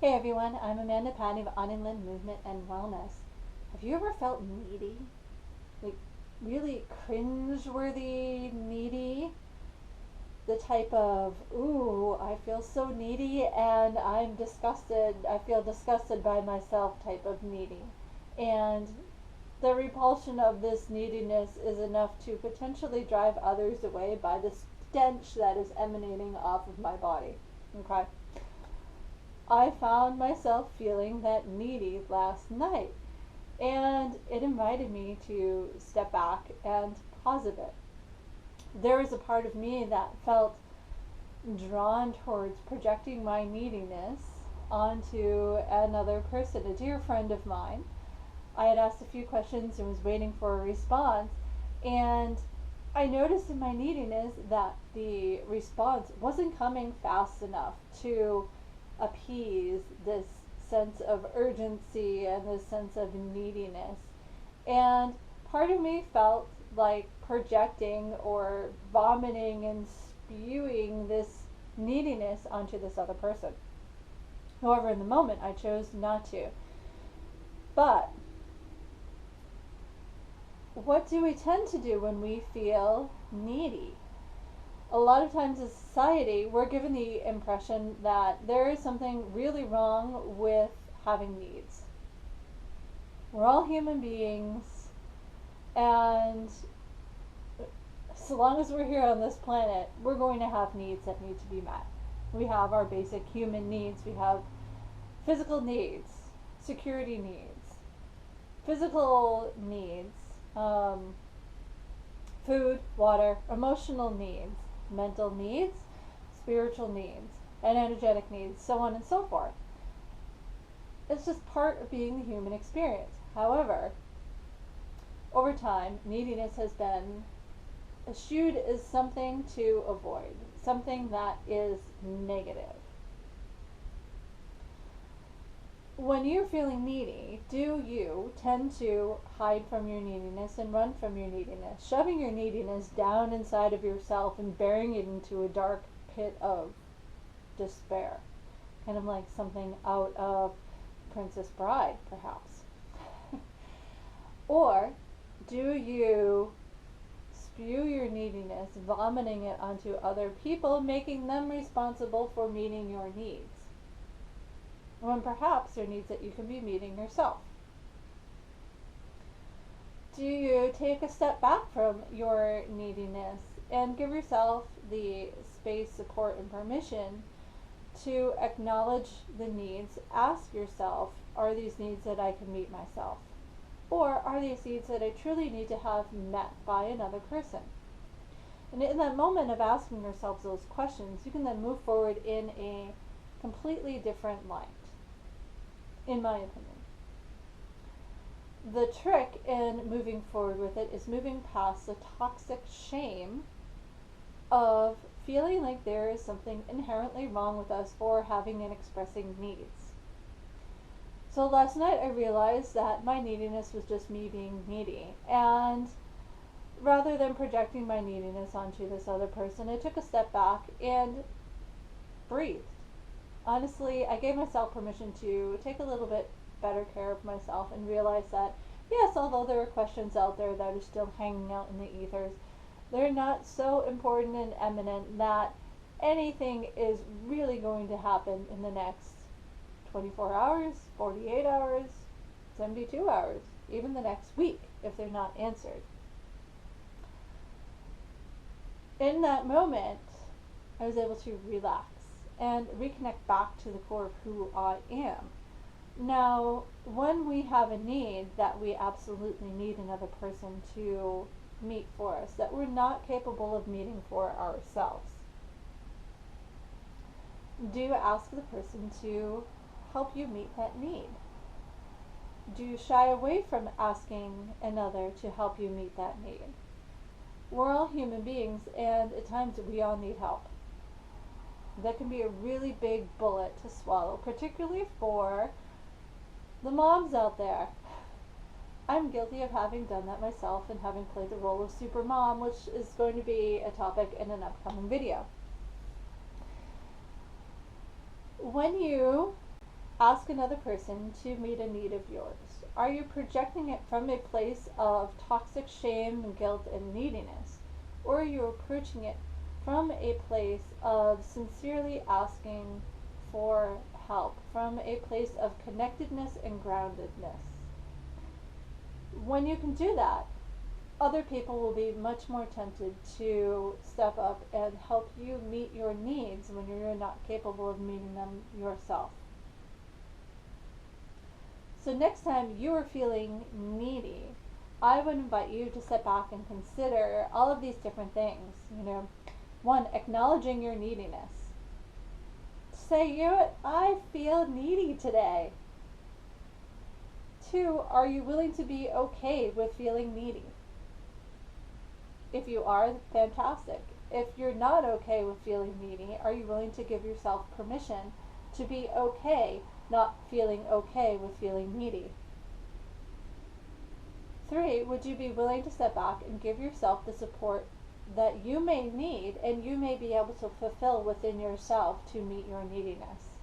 Hey everyone, I'm Amanda Patty of On and Lynn Movement and Wellness. Have you ever felt needy? Like really cringe-worthy needy? The type of, ooh, I feel so needy and I'm disgusted, I feel disgusted by myself type of needy. And the repulsion of this neediness is enough to potentially drive others away by the stench that is emanating off of my body. Okay? I found myself feeling that needy last night, and it invited me to step back and pause a bit. There was a part of me that felt drawn towards projecting my neediness onto another person, a dear friend of mine. I had asked a few questions and was waiting for a response, and I noticed in my neediness that the response wasn't coming fast enough to appease this sense of urgency and this sense of neediness. And part of me felt like projecting or vomiting and spewing this neediness onto this other person. However, in the moment, I chose not to. But what do we tend to do when we feel needy? A lot of times in society, we're given the impression that there is something really wrong with having needs. We're all human beings, and so long as we're here on this planet, we're going to have needs that need to be met. We have our basic human needs. We have physical needs, security needs, physical needs, food, water, emotional needs, mental needs, spiritual needs, and energetic needs, so on and so forth. It's just part of being the human experience. However, over time, neediness has been eschewed as something to avoid, something that is negative. When you're feeling needy, do you tend to hide from your neediness and run from your neediness, shoving your neediness down inside of yourself and burying it into a dark pit of despair? Kind of like something out of Princess Bride, perhaps. Or do you spew your neediness, vomiting it onto other people, making them responsible for meeting your needs, when perhaps there are needs that you can be meeting yourself? Do you take a step back from your neediness and give yourself the space, support, and permission to acknowledge the needs? Ask yourself, are these needs that I can meet myself? Or are these needs that I truly need to have met by another person? And in that moment of asking yourselves those questions, you can then move forward in a completely different light, in my opinion. The trick in moving forward with it is moving past the toxic shame of feeling like there is something inherently wrong with us for having and expressing needs. So last night I realized that my neediness was just me being needy, and rather than projecting my neediness onto this other person, I took a step back and breathed. Honestly, I gave myself permission to take a little bit better care of myself and realize that, yes, although there are questions out there that are still hanging out in the ethers, they're not so important and eminent that anything is really going to happen in the next 24 hours, 48 hours, 72 hours, even the next week if they're not answered. In that moment, I was able to relax and reconnect back to the core of who I am. Now, when we have a need that we absolutely need another person to meet for us, that we're not capable of meeting for ourselves, do you ask the person to help you meet that need? Do you shy away from asking another to help you meet that need? We're all human beings, and at times we all need help. That can be a really big bullet to swallow, particularly for the moms out there. I'm guilty of having done that myself and having played the role of super mom, which is going to be a topic in an upcoming video. When you ask another person to meet a need of yours? Are you projecting it from a place of toxic shame, guilt, and neediness? Or are you approaching it from a place of sincerely asking for help, from a place of connectedness and groundedness? When you can do that, other people will be much more tempted to step up and help you meet your needs when you're not capable of meeting them yourself. So next time you are feeling needy, I would invite you to sit back and consider all of these different things. One, acknowledging your neediness. Say, I feel needy today. Two, are you willing to be okay with feeling needy? If you are, fantastic. If you're not okay with feeling needy, are you willing to give yourself permission to be okay not feeling okay with feeling needy? Three, would you be willing to step back and give yourself the support that you may need and you may be able to fulfill within yourself to meet your neediness?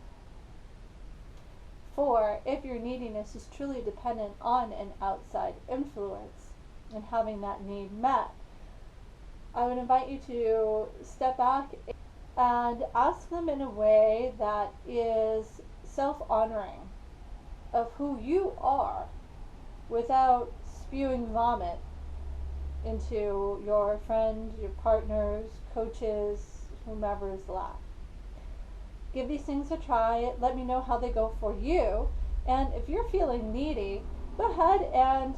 Four, if your neediness is truly dependent on an outside influence and having that need met, I would invite you to step back and ask them in a way that is self-honoring of who you are without spewing vomit into your friend, your partners, coaches, whomever is left. Give these things a try. Let me know how they go for you. And if you're feeling needy, go ahead and,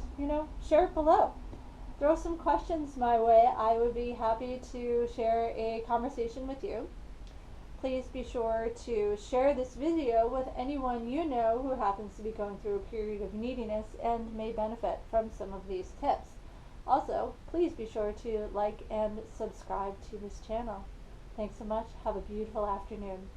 share it below. Throw some questions my way. I would be happy to share a conversation with you. Please be sure to share this video with anyone you know who happens to be going through a period of neediness and may benefit from some of these tips. Also, please be sure to like and subscribe to this channel. Thanks so much. Have a beautiful afternoon.